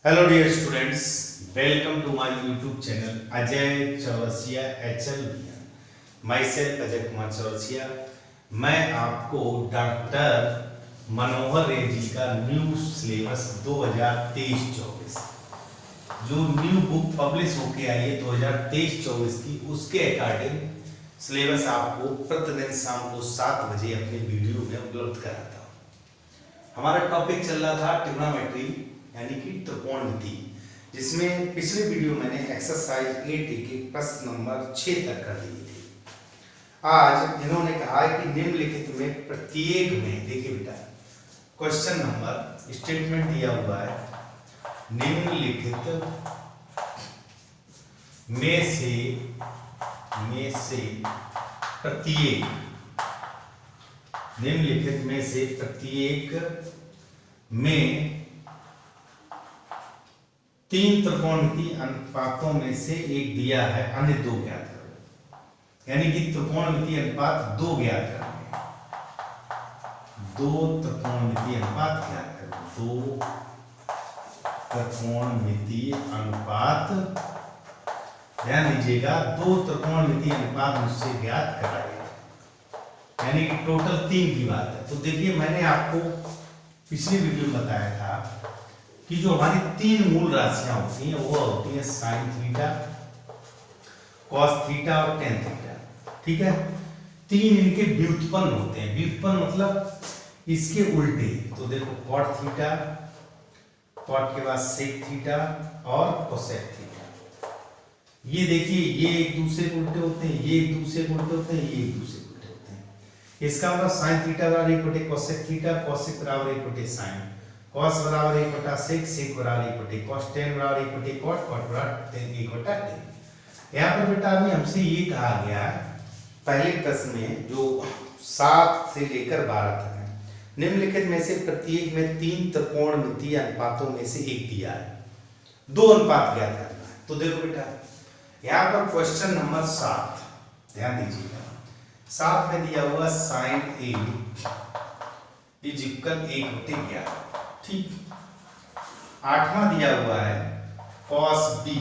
Hello dear students, welcome to my YouTube channel Ajay Chaurasia HL myself Ajay Kumar Chaurasia. मैं आपको doctor मनोहर रेड्डी का new syllabus 2023-24 जो new book publish होके आई है 2023-24 की, उसके अकॉर्डिंग सिलेबस आपको प्रतिदिन शाम को 7 बजे अपने वीडियो में उपलब्ध कराता हूँ। हमारा टॉपिक चल रहा था ट्रिग्नोमेट्री यानी कि त्रिकोणमिति, जिसमें पिछले वीडियो मैंने एक्सरसाइज 8 के प्रश्न नंबर 6 तक कर दिए थे। आज इन्होंने कहा है कि निम्नलिखित में प्रत्येक में, देखिए बेटा क्वेश्चन नंबर स्टेटमेंट दिया हुआ है, निम्नलिखित प्रत्येक में तीन त्रिकोणमिति अनुपातों में से एक दिया है, अन्य दो ज्ञात करो। यानी कि त्रिकोणमिति अनुपात दो ज्ञात करेंगे, दो त्रिकोणमिति अनुपात ज्ञात करो, दो त्रिकोणमिति अनुपात, ध्यान दीजिएगा, दो त्रिकोणमिति अनुपात मुझसे ज्ञात कराइए, यानी कि टोटल 3 की बात है। तो देखिए मैंने आपको पिछली वीडियो में बताया था कि जो हमारी 3 मूल राशियां होती हैं वो होती हैं साइन थीटा, कॉस थीटा और टेन थीटा। ठीक है, 3 इनके व्युत्पन्न होते हैं। व्युत्पन्न मतलब इसके उल्टे। तो देखो कॉट थीटा, कॉट के बाद सेक थीटा और कोसेक थीटा। ये देखिए, ये एक दूसरे के उल्टे होते हैं, ये एक दूसरे के उल्टे होते हैं, ये एक दूसरे के उल्टे होते हैं। इसका मतलब साइन थीटा बराबर 1 कोसेक थीटा, कोसेक बराबर 1 साइन, cos बराबर 1 सेक, सेक बराबर 1 cos, tan बराबर 1 cot, cot बराबर 1 tan। यहाँ पर बेटा अभी हमसे ये कहा गया है पहले प्रश्न में जो 7 से लेकर 12 तक है, निम्नलिखित में से प्रत्येक में 3 त्रिकोणमितीय अनुपातों में से एक दिया है, 2 अनुपात ज्ञात करना है। तो देखो बेटा यहाँ पर क्वेश्चन नंबर 7 ध्यान दीजिएगा, 7 में दिया हुआ साइन A इज इक्वल 1/11। ठीक, 8वां दिया हुआ है cos B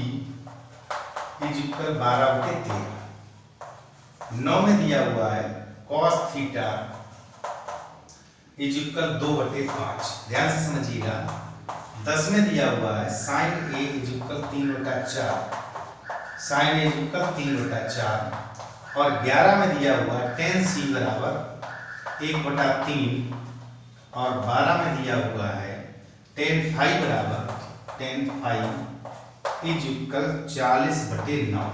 इज इक्वल 12/13। 9 में दिया हुआ है cos थीटा इज इक्वल 2/5। ध्यान से समझिएगा। 10 में दिया हुआ है sine A is equal 3/4, sine A is equal 3/4। और 11 में दिया हुआ है tan C बराबर 1/3। और 12 में दिया हुआ है tan phi बराबर tan phi इज इक्वल 40/9।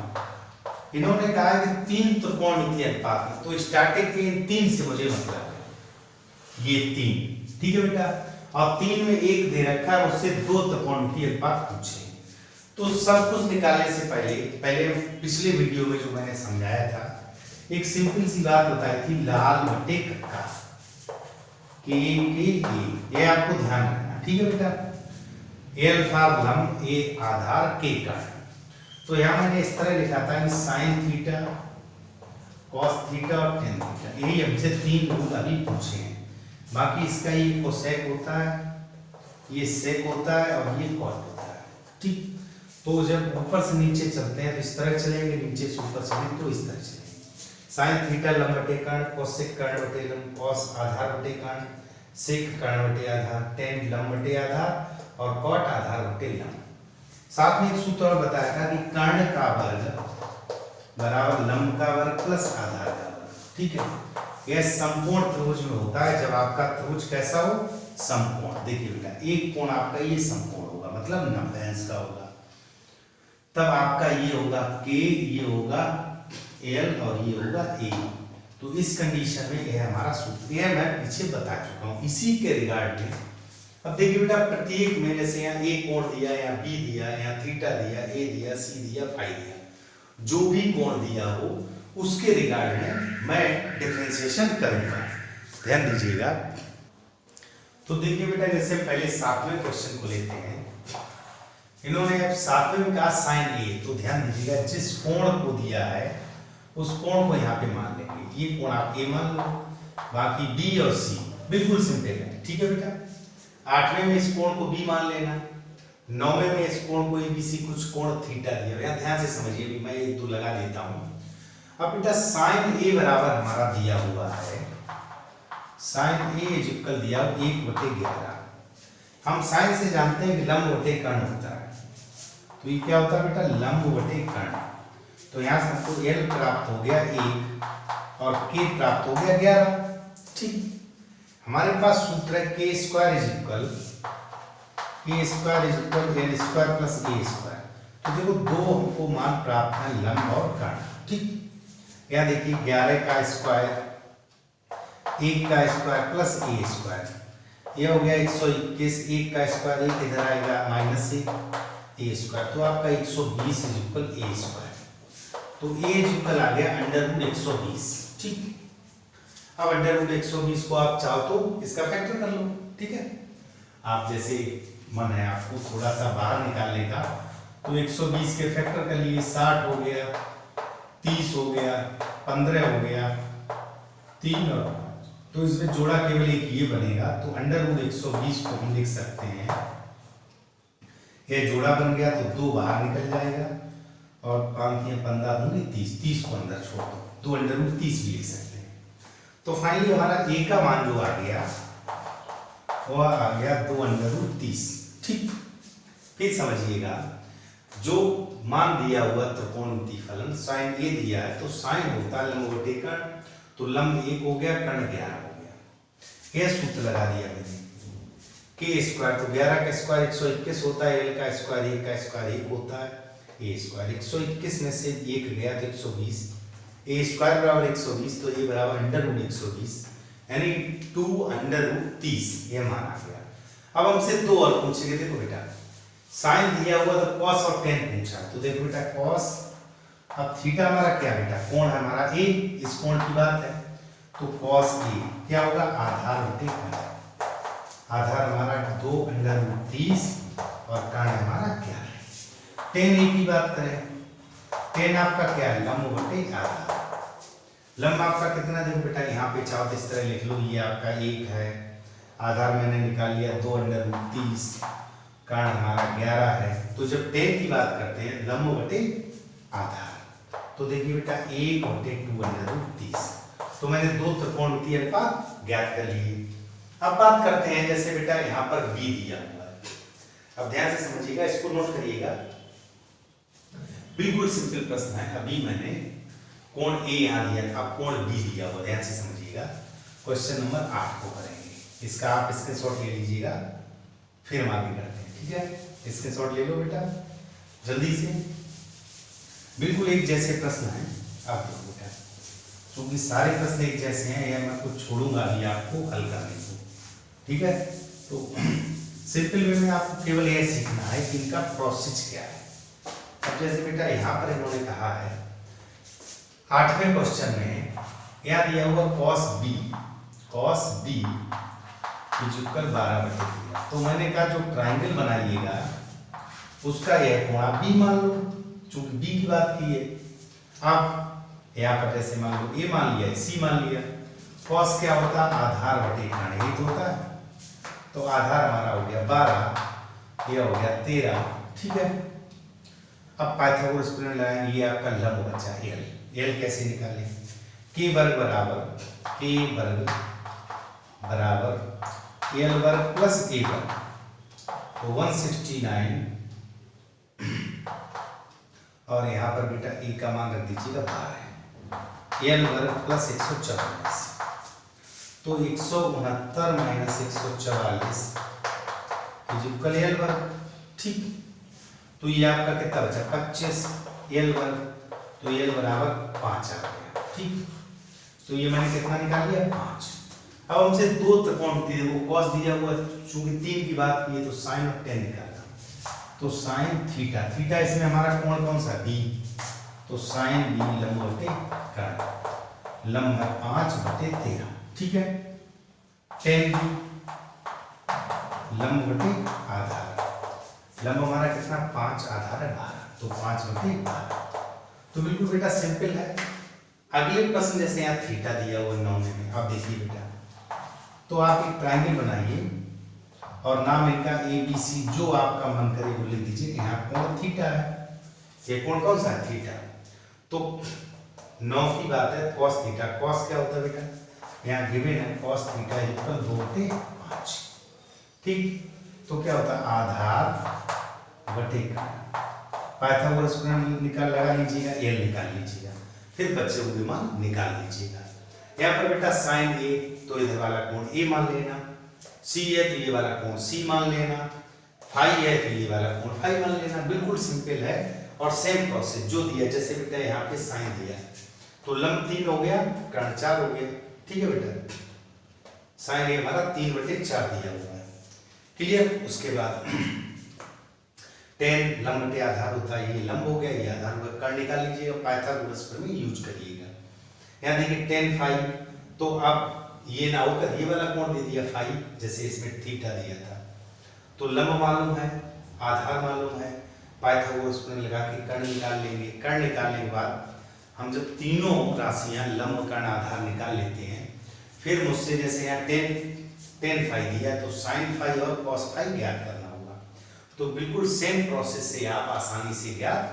इन्होंने कहा है कि 3 त्रिकोणमितीय अनुपात है, तो स्टार्टिंग के इन 3 से मुझे मतलब है ये 3। ठीक है बेटा, और 3 में एक दे रखा है, उससे 2 त्रिकोणमितीय अनुपात पूछे। तो सब कुछ निकालने से पहले पिछले वीडियो में जो मैंने समझाया था, एक सिंपल सी बात बताई थी, लाल बटे कक्का के ये आपको ध्यान रखना। ठीक है बेटा, ए अल्फा लंब, ए आधार, के कारण। तो यहाँ मैंने इस तरह लिखा था कि साइन थीटा, कॉस थीटा और टेन थीटा, यही हमसे 3 रूल अभी पूछे हैं। बाकी इसका ये कोसेक होता है, ये सेक होता है और ये कॉट होता है। ठीक, तो जब ऊपर से नीचे चलते हैं तो इस तरह चलेंगे, नीचे से ऊपर चलेंगे तो इस तरह चलेंगे। साइन थीटा लंब बटे कर्ण, कोसेक कर्ण बटे लंब, कॉस आधार बटे कर्ण, सेक कर्ण बटे आधार, टेन लंब बटे आधार और कॉट आधार बटे लंब। साथ में एक सूत्र और बताया था कि कर्ण का वर्ग बराबर लंब का वर्ग प्लस आधार का वर्ग। ठीक है, यह संपूर्ण त्रिभुज में होता है जब आपका त्रिभुज कैसा हो, समकोण। देखिए बेटा, एक कोण आपका ये समकोण होगा, मतलब 90 अंश का होगा, तब आपका ये होगा K, ये होगा L और ये होगा A। तो इस कंडीशन में यह हमारा सूत्र, यह मैं पीछे बता चुका हूं। इसी के रिगार्ड में अब देखिए बेटा, प्रत्येक में जैसे यहाँ A कोण दिया, यहाँ B दिया, यहाँ थीटा दिया, A दिया, C दिया, फाई दिया, जो भी कोण दिया हो उसके रिगार्ड में मैं डिफरेंशिएशन करूंगा। ध्यान दीजिएगा। तो देखिए बेटा, जैसे पहले 7वें क्वेश्चन को लेते हैं। इन्होंने अब 7वें में कहा साइन A, तो ध्यान दीजिएगा, जिस कोण को दिया है उस कोण को यहाँ पे मान लेंगे। ये कोण आप A मान लो, बाकी B और C बिल्कुल सिंपल है। ठीक है बेटा, 8वें में इस कोण को B मान लेना, नौवे में इस कोण को एबीसी कुछ कोण थीटा दिया हुआ है, ध्यान से समझिए, अभी मैं एक दो लगा देता हूं। अब बेटा साइन ए बराबर हमारा दिया हुआ है, साइन ए इज इक्वल दिया 1/11। हम साइन से जानते हैं कि लंब बटे कर्ण होता है, तो ये क्या होता है बेटा, लंब बटे कर्ण। तो यहाँ से हमको एल प्राप्त हो गया 1 और के प्राप्त हो गया 11। ठीक, हमारे पास सूत्र है के square is equal L square plus A square. तो देखो दो हमको मान प्राप्त है, लंब और कर्ण। ठीक, यहाँ देखिए 11 का स्क्वायर, 1 का स्क्वायर प्लस ए स्क्वायर, ये हो गया 121। 1 का स्क्वायर 1 इधर आएगा -1 ए स्क्वायर, तो आपका 120 इज इक्वल ए स्क्वायर। तो ए इज इक्वल आ गया √120। ठीक, अब √120 को आप चाहो तो इसका फैक्टर कर लो। ठीक है, आप जैसे मन है आपको थोड़ा सा बाहर निकालने का, तो 120 के फैक्टर कर लिए, 60 हो गया, 30 हो गया, 15 हो गया, 3 और 5, तो इसमें जोड़ा केवल एक ये बनेगा। तो √120 को हम लिख सकते हैं, ये जोड़ा बन गया तो 2 बाहर निकल जाएगा और 5 या 15 दूंगी 30, 30 को अंदर छोड़ दो, तो √30 भी लिख सकते हैं। तो फाइनली हमारा ए का मान जो आ गया वो आ गया 2√30। ठीक, फिर समझिएगा, जो मान दिया हुआ त्रिकोणमितीय फलन साइन ए दिया है, तो साइन होता है लंब बटे कर्ण, तो लंब 1 हो गया, कर्ण 11 हो गया। यह सूत्र लगा दिया मैंने, के स्क्वायर, तो 11 का स्क्वायर 121 होता है, एल का स्क्वायर 1 का स्क्वायर 1 होता है, ए स्क्वायर 121 में से 1 गया तो 120, ए स्क्वायर बराबर 120, तो ए बराबर √120 यानी 2√30, ये मान आ गया। अब हमसे 2 और पूछेंगे। देखो बेटा साइन दिया हुआ तो cos और tan पूछा, तो देखो बेटा cos, अब थीटा हमारा क्या बेटा, कोण है हमारा a, इस कोण की बात है, तो cos a क्या होगा, आधार बटे कर्ण, आधार हमारा 2√30 और कर्ण हमारा क्या है, tan a की बात करें, tan आपका क्या है, लंब बटे आधार। लंब आपका कितना, देखो बेटा यहाँ पे चाहो इस तरह लिख लो, ये आपका 1 है, आधार मैंने निकाल लिया 2√30, कर्ण हमारा 11 है। तो जब tan की बात करते हैं लंब बटे आधार, तो देखिए बेटा 1/2√30, तो मैंने 2 त्रिकोणमितीय अनुपात ज्ञात कर लिए। अब बात करते हैं, जैसे बेटा यहाँ पर b दिया हुआ है, अब ध्यान से समझिएगा, इसको नोट करिएगा, बिल्कुल सिंपल प्रश्न है। अभी मैंने कोण A यहाँ दिया था, कोण B दिया हुआ, ध्यान से समझिएगा। क्वेश्चन नंबर 8 को करेंगे, इसका आप स्क्रीनशॉट ले लीजिएगा, फिर हम आगे करते हैं। ठीक है, स्क्रीनशॉट ले लो बेटा जल्दी से, बिल्कुल एक जैसे प्रश्न है। आप देखो बेटा, क्योंकि सारे प्रश्न एक जैसे हैं, या मैं कुछ छोड़ूंगा अभी आपको हल करने को। ठीक है, तो सिंपल वे में आपको केवल यह सीखना है कि इनका प्रोसेस क्या है। अब जैसे बेटा यहाँ पर इन्होंने कहा है 8वें क्वेश्चन में क्या दिया हुआ, cos b इज इक्वल 12/13, तो मैंने कहा जो ट्राइंगल बनाइएगा उसका यह कोण आप b मान लो, चूंकि b की बात की है। आप यहाँ पर जैसे मान लो a मान लिया, c मान लिया, cos क्या होता है, आधार बटे कर्ण 1 होता है, तो आधार हमारा हो गया 12, यह हो गया 13। ठीक है, अब पाइथागोरस प्रमेय लगाएंगे, ये आपका लंब बचा l, l कैसे निकालें, k वर्ग बराबर l वर्ग प्लस a वर्ग, तो 169, और यहाँ पर बेटा a का मान रख दीजिएगा 12 है, l वर्ग प्लस 144, तो 169 माइनस 144 इज इक्वल l वर्ग। ठीक, तो ये आपका कितना बचा, 25 l वर्ग, तो l बराबर 5 आ गया। ठीक, तो ये मैंने कितना निकाल लिया, 5। अब हमसे 2 त्रिकोणमितीय, देखो cos दिया हुआ, चूंकि 3 की बात की है तो sin और tan निकालना, तो sin थीटा, थीटा इसमें हमारा कोण कौन सा, b, तो sin b लंब बटे कर्ण, लंब है 5/13। ठीक है, tan b लंब बटे आधार, लंब हमारा कितना, 5, आधार है 12, तो 5/12। तो बिल्कुल बेटा सिंपल है। अगले प्रश्न जैसे यहाँ थीटा दिया हुआ 9 में, अब देखिए बेटा, तो आप एक ट्रायंगल बनाइए और नाम इनका ABC, जो आपका मन करे वो लिख दीजिए। यहाँ कोण थीटा है, ये कोण कौन सा है? थीटा। तो 9 की बात है cos थीटा। cos क्या होता है बेटा? यहाँ गिवन है cos थीटा इक्वल 2/5। ठीक, तो क्या होता है? आधार बटे पाइथागोरस प्रमेय निकाल लगा लीजिएगा, L निकाल लीजिएगा, फिर बच्चे को मान निकाल लीजिएगा। यहाँ पर बेटा sin A, तो इधर वाला कोण A मान लेना, C है तो ये वाला कोण C मान लेना, फाई है तो ये वाला कोण फाई मान लेना। बिल्कुल सिंपल है और सेम प्रोसेस जो दिया, जैसे बेटा यहाँ पे साइन दिया तो लंब 3 हो गया, कर्ण 4 हो गया। ठीक है बेटा, साइन ये हमारा 3/4 दिया हुआ है। क्लियर? उसके बाद tan लंब बटे आधार होता है, ये लंब हो गया, ये आधार हो गया, कर्ण निकाल लीजिएगा, पाइथागोरस प्रमेय यूज करिएगा। यहाँ देखिए tan फाई, तो अब ये ना होकर ये वाला कोण दे दिया फाई, जैसे इसमें थीटा दिया था। तो लंब मालूम है, आधार मालूम है, पाइथागोरस प्रमेय लगा के कर्ण निकाल लेंगे। कर्ण निकालने के बाद हम जब तीनों राशियां लंब कर्ण आधार निकाल लेते हैं, फिर मुझसे जैसे यहाँ tan फाई दिया तो sin फाई और cos फाई ज्ञात करना होगा। तो बिल्कुल सेम प्रोसेस से आप आसानी से ज्ञात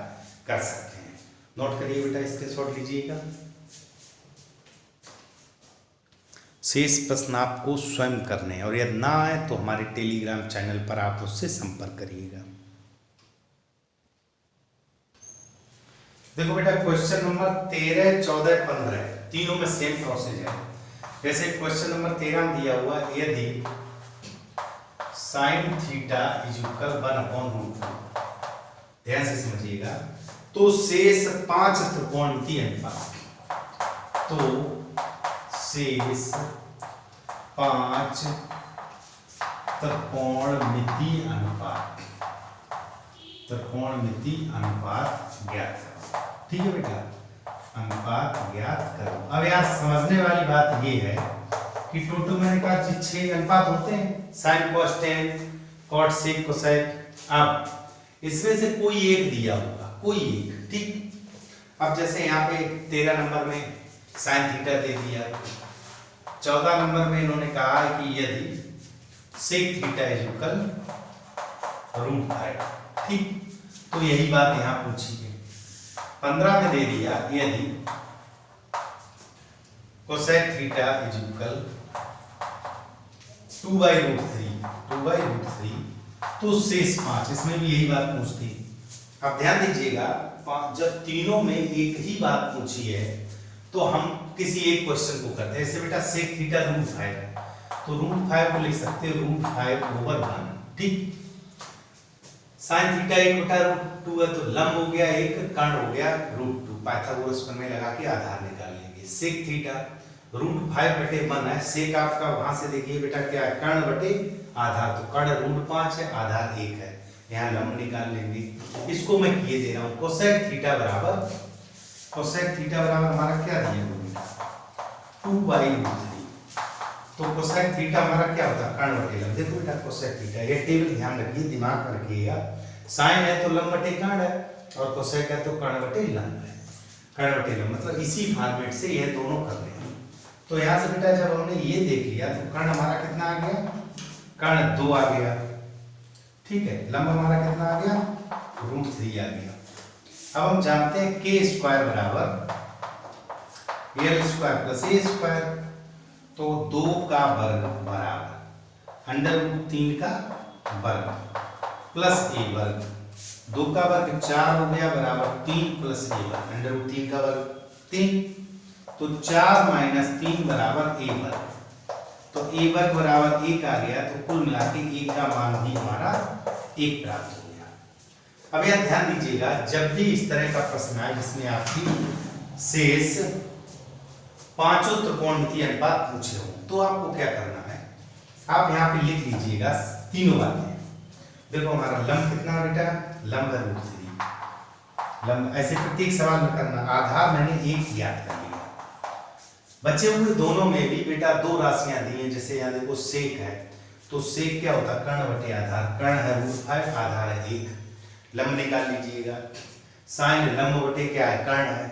कर सकते हैं। नोट करिए बेटा, स्क्रीनशॉट लीजिएगा। शेष प्रश्न आपको स्वयं करने हैं और यदि ना आए तो हमारे टेलीग्राम चैनल पर आप उससे संपर्क करिएगा। देखो बेटा, क्वेश्चन नंबर 13, 14, 15 तीनों में सेम प्रोसेस है। जैसे क्वेश्चन नंबर 13 में दिया हुआ, यदि sin थीटा इज इक्वल 1/√2, ध्यान से समझिएगा, तो शेष 5 त्रिकोणमितीय अनुपात, तो शेष 5 त्रिकोणमितीय अनुपात ज्ञात करो। ठीक है बेटा, अनुपात ज्ञात करो। अब यहाँ समझने वाली बात ये है कि टोटल मैंने कहा 6 अनुपात होते हैं, sin cos tan, cot sec cosec। अब इसमें से कोई एक दिया होगा, कोई एक। ठीक, अब जैसे यहाँ पे 13 नंबर में sin थीटा दे दिया, 14 नंबर में इन्होंने कहा है कि यदि sec थीटा इज इक्वल √5। ठीक, तो यही बात यहाँ पूछी है। 15 में दे दिया, यदि cosec थीटा इज इक्वल 2/√3, तो शेष 5, इसमें भी यही बात पूछती। अब ध्यान दीजिएगा, जब तीनों में एक ही बात पूछी है तो हम किसी एक क्वेश्चन को करते हैं। जैसे बेटा sec थीटा √5 है, तो √5 को लिख सकते हैं √5/1। ठीक, sin थीटा 1/√2 है, तो लंब हो गया 1, कर्ण हो गया √2, पाइथागोरस प्रमेय लगा के आधार निकाल लेंगे। sec थीटा √5/1 है, sec आपका वहां से देखिए बेटा क्या है, कर्ण बटे आधार, तो कर्ण √5 है, आधार 1 है, यहाँ लंब निकाल लेंगे। इसको मैं किए दे रहा हूँ, cosec थीटा बराबर हमारा क्या दिया बेटा 2/√3। तो cosec थीटा हमारा क्या होता है, कर्ण बटे लंब। देखो बेटा cosec थीटा, ये टेबल ध्यान रखिए, दिमाग में रखिएगा। sin है तो लंब बटे कर्ण है, और cosec है तो कर्ण बटे लंब है। कर्ण बटे लंब मतलब इसी फॉर्मेट से ये दोनों कर रहे हैं। तो यहाँ से बेटा जब हमने ये देख लिया तो कर्ण हमारा कितना आ गया, कर्ण 2 आ गया। ठीक है, लंब हमारा कितना आ गया, √3 आ गया। अब हम जानते हैं k² बराबर l² + a², तो 2 का वर्ग बराबर √3 का वर्ग प्लस a वर्ग, 2 का वर्ग 4 हो गया बराबर 3 + a वर्ग, √3 का वर्ग 3, तो 4 - 3 बराबर a वर्ग, तो a वर्ग बराबर 1 आ गया। तो कुल मिला के a का मान भी हमारा 1 प्राप्त हो गया। अब यह ध्यान दीजिएगा, जब भी इस तरह का प्रश्न आए जिसमें आपकी शेष 5 त्रिकोणमितीय अनुपात पूछे हो, तो आपको क्या करना है, आप यहाँ पे लिख लीजिएगा तीनों बातें। देखो हमारा लंब कितना बेटा, लंब है √3, लंब ऐसे प्रत्येक सवाल में करना। आधार मैंने 1 ज्ञात कर लिया। बचे हुए दोनों में भी बेटा 2 राशियां दी हैं, जैसे यहाँ देखो sec है, तो sec क्या होता है, कर्ण बटे आधार, कर्ण है √5, आधार है 1, लंब निकाल लीजिएगा। sin लंब बटे क्या है, कर्ण है,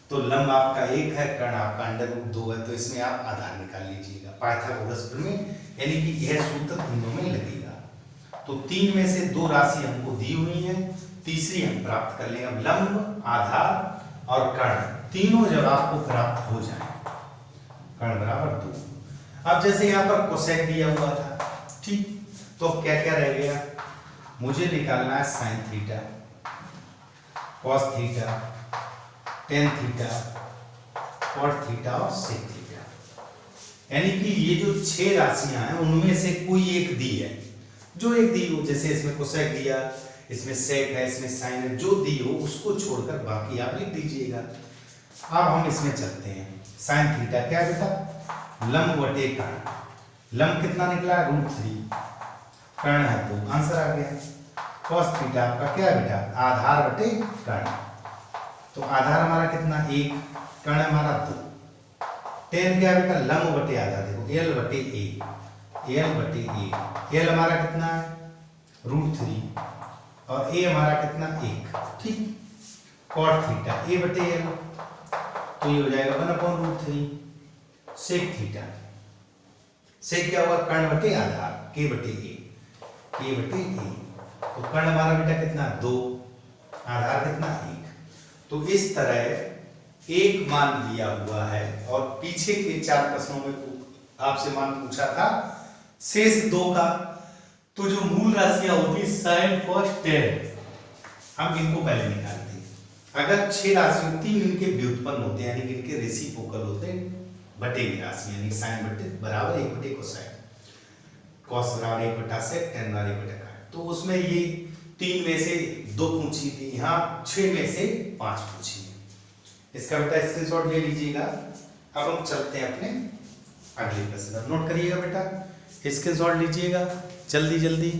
तो लंब आपका 1 है, कर्ण आपका √2 है, तो इसमें आप आधार निकाल लीजिएगा। पाइथागोरस प्रमेय यानी कि यह सूत्र तीनों में लगेगा। तो 3 में से 2 राशि हमको दी हुई है, तीसरी हम प्राप्त कर लेंगे। अब लंब, आधार और कर्ण तीनों जब आपको प्राप्त हो जाए, कर्ण बराबर 2। अब जैसे यहाँ पर कोसेक दिया हुआ था, ठीक, तो क्या क्या रह गया, मुझे निकालना है sine theta, cos theta, tan theta, cot theta और सेक थीटा। यानी कि ये जो 6 राशियां हैं उनमें से कोई एक दी है, जो एक दी हो, जैसे इसमें कोसेक दिया, इसमें सेक है, इसमें साइन है, जो दी हो उसको छोड़कर बाकी आप लिख दीजिएगा। अब हम इसमें चलते हैं। साइन थीटा क्या है बेटा, लंब बटे कर्ण, लंब कितना निकला, √3, कर्ण है 2, आंसर आ गया। कॉस थीटा आपका क्या है बेटा, आधार बटे कर्ण, तो आधार हमारा कितना 1, कर्ण हमारा 2। टेन क्या है बेटा, लंब बटे आधार, देखो एल बटे ए, एल बटे ए, एल हमारा कितना है √3 और ए हमारा कितना 1, ठीक। कॉट थीटा ए बटे एल, तो ये हो जाएगा 1/√3। सेक थीटा, सेक क्या होगा, कर्ण बटे आधार, के बटे ए, के बटे ए, तो कर्ण हमारा बेटा कितना 2, आधार कितना 1। तो इस तरह एक मान दिया हुआ है और पीछे के 4 प्रश्नों में आपसे मान पूछा था शेष 2 का, तो जो मूल राशियां होती साइन कॉस टेन, हम इनको पहले निकालते हैं। अगर 6 राशियों 3 इनके व्युत्पन्न होते हैं, यानी कि इनके रेसिप्रोकल होते हैं, बटे की राशि, यानी साइन बटे बराबर 1 बटे कोसाइन, कॉस बराबर 1 बटा सेक, टेन बराबर 1 बटा कॉट। तो उसमें ये 3 में से 2 पूछी थी, यहाँ 6 में से 5 पूछी है। इसका बेटा स्क्रीनशॉट ले लीजिएगा। अब हम चलते हैं अपने अगले प्रश्न, नोट करिएगा बेटा, स्क्रीनशॉट लीजिएगा जल्दी जल्दी।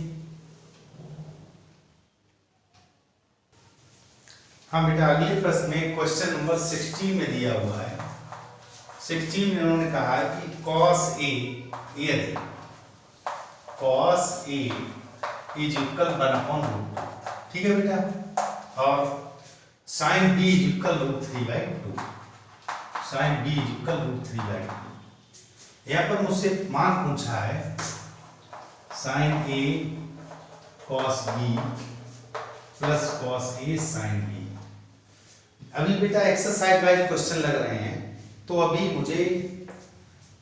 हाँ बेटा, अगले प्रश्न में क्वेश्चन नंबर 16 में दिया हुआ है। 16 में उन्होंने कहा है कि cos A, यदि cos A इज इक्वल 1/√2, ठीक है बेटा, और sin B is equal √3/2, sin B is equal √3/2। यहाँ पर मुझसे मान पूछा है sin A cos B plus cos A sin B। अभी बेटा एक्सरसाइज वाइज क्वेश्चन लग रहे हैं, तो अभी मुझे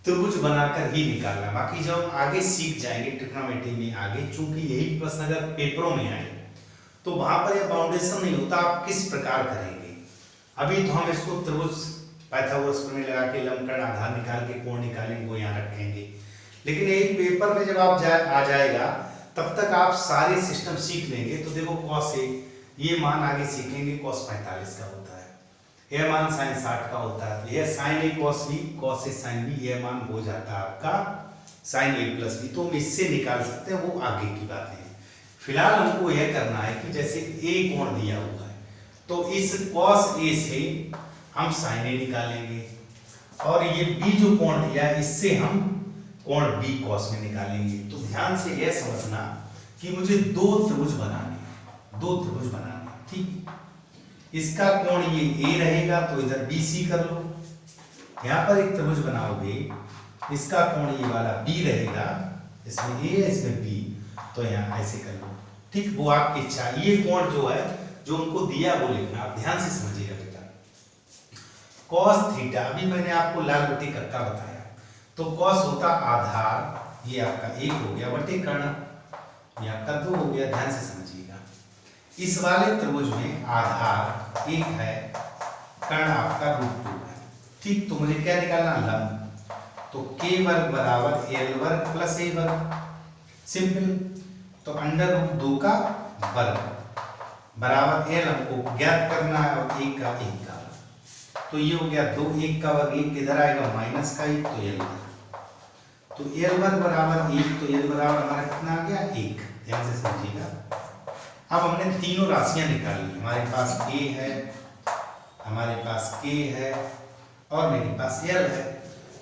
त्रिभुज बनाकर ही निकालना, बाकी जब हम आगे सीख जाएंगे ट्रिग्नोमेट्री में आगे, चूंकि यही प्रश्न अगर पेपरों में आए तो वहां पर यह बाउंडेशन नहीं होता, आप किस प्रकार करेंगे। अभी तो हम इसको त्रिभुज पाइथागोरस प्रमेय लगा के लंब कर्ण आधार निकाल के कोण निकालेंगे, वो यहाँ रखेंगे, लेकिन यही पेपर में जब आप आ जाएगा तब तक आप सारे सिस्टम सीख लेंगे। तो देखो cos A, ये मान आगे सीखेंगे cos 45 का होता है, यह मान sin 60 का होता है, यह sin A cos B, cos A sin B, यह मान हो जाता है आपका sin A प्लस B। तो हम इससे निकाल सकते हैं, वो आगे की बातें हैं। फिलहाल हमको यह करना है कि जैसे A कोण दिया हुआ है, तो इस cos A से हम sin A निकालेंगे, और ये B जो कोण दिया है इससे हम कोण B cos में निकालेंगे। तो ध्यान से यह समझना कि मुझे 2 त्रिभुज बनाने, 2 त्रिभुज बनाने, ठीक। इसका कोण ये A रहेगा, तो इधर BC कर लो। यहाँ पर एक त्रिभुज बनाओगे, इसका कोण ये वाला B रहेगा, इसमें A इसमें B, तो यहाँ ऐसे कर लो, ठीक। वो आपकी इच्छा। ये कोण जो है, जो उनको दिया वो लिखना, आप ध्यान से समझिएगा बेटा। cos थीटा, अभी मैंने आपको लाल बटे कक्का बताया, तो cos होता आधार, ये आपका 1 हो गया, बटे कर्ण ये आपका 2 हो गया। ध्यान से समझिएगा, इस वाले त्रिभुज में आधार 1 है, कर्ण आपका √2 है, ठीक। तो मुझे क्या निकालना, लंब, तो k वर्ग बराबर l वर्ग प्लस a वर्ग, सिंपल। तो √2 का वर्ग बराबर l हमको ज्ञात करना है, और 1 का 1 का, तो ये हो गया 2, 1 का वर्ग, 1 किधर आएगा माइनस का 1, तो l वर्ग, तो l वर्ग बराबर 1, तो l बराबर हमारा कितना आ गया 1। ध्यान से समझिएगा। अब हमने तीनों राशियां निकाली, हमारे पास a है, हमारे पास k है, और मेरे पास l है।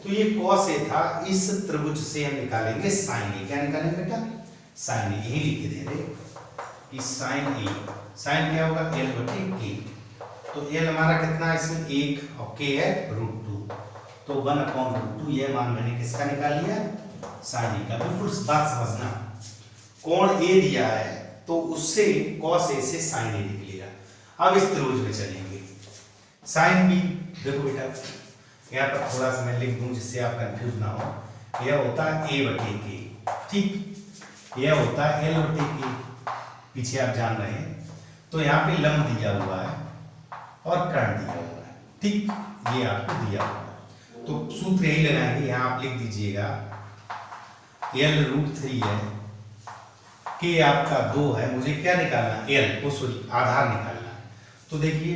तो ये cos A था, इस त्रिभुज से हम निकालेंगे sin A। क्या निकालेंगे बेटा, sin A, यही लिख दे रहे कि sin A, sin क्या होगा l बटे k, तो l हमारा कितना है इसमें 1, और k है √2, तो 1/√2। यह मान मैंने किसका निकाल लिया, sin A का। बिल्कुल बात समझना, कोण ए दिया है तो उससे cos ए से sin ए निकलेगा। अब इस त्रिभुज में चलेंगे, sin b देखो बेटा यहाँ पर थोड़ा सा मैं लिख दूं जिससे आप कंफ्यूज ना हो। यह होता है a बटे k, ठीक, यह होता है l बटे k, पीछे आप जान रहे हैं। तो यहाँ पे लंब दिया हुआ है और कर्ण दिया हुआ है, ठीक, ये आपको दिया हुआ है। तो सूत्र यही लगाएंगे, यहाँ आप लिख दीजिएगा L√3 है, k आपका 2 है, मुझे क्या निकालना है, L को, सॉरी आधार निकालना है। तो देखिए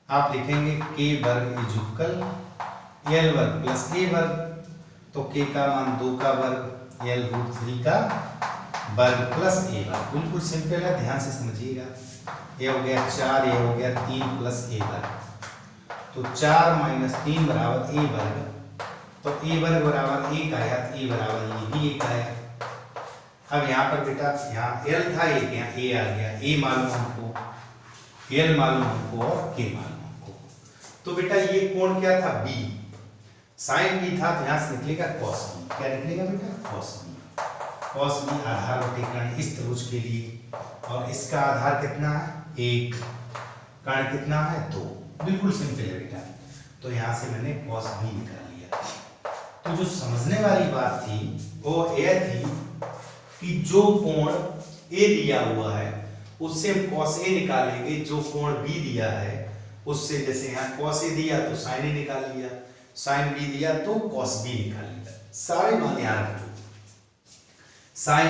आप लिखेंगे k वर्ग इजुकल L वर्ग प्लस a वर्ग, तो k का मान 2 का वर्ग L√3 का वर्ग प्लस a वर्ग, बिल्कुल सिंपल है, ध्यान से समझिएगा। ये हो गया 4, ये हो गया 3 प्लस a वर्ग, तो 4 माइनस 3 बराबर a वर्ग, तो a वर्ग बराबर 1 आया, a बराबर ये भी 1 आया। अब यहाँ पर बेटा यहाँ L था 1, यहाँ a आ गया, a मालूम हमको, L मालूम हमको और k मालूम हमको। तो बेटा ये कोण क्या था, b, sin b था, तो यहाँ से निकलेगा cos b, क्या निकलेगा बेटा, cos b। cos b आधार बटे कर्ण इस त्रिभुज के लिए, और इसका आधार कितना है 1, कर्ण कितना है 2, बिल्कुल सिंपल है बेटा। तो यहाँ से मैंने cos b निकाल लिया। तो जो समझने वाली बात थी वो यह थी कि जो कोण a दिया हुआ है उससे हम cos a निकालेंगे, जो कोण b दिया है उससे, जैसे यहाँ cos a दिया तो sin a निकाल लिया, sin b दिया तो cos b निकाल लिया। सारे मान ध्यान रखो, sin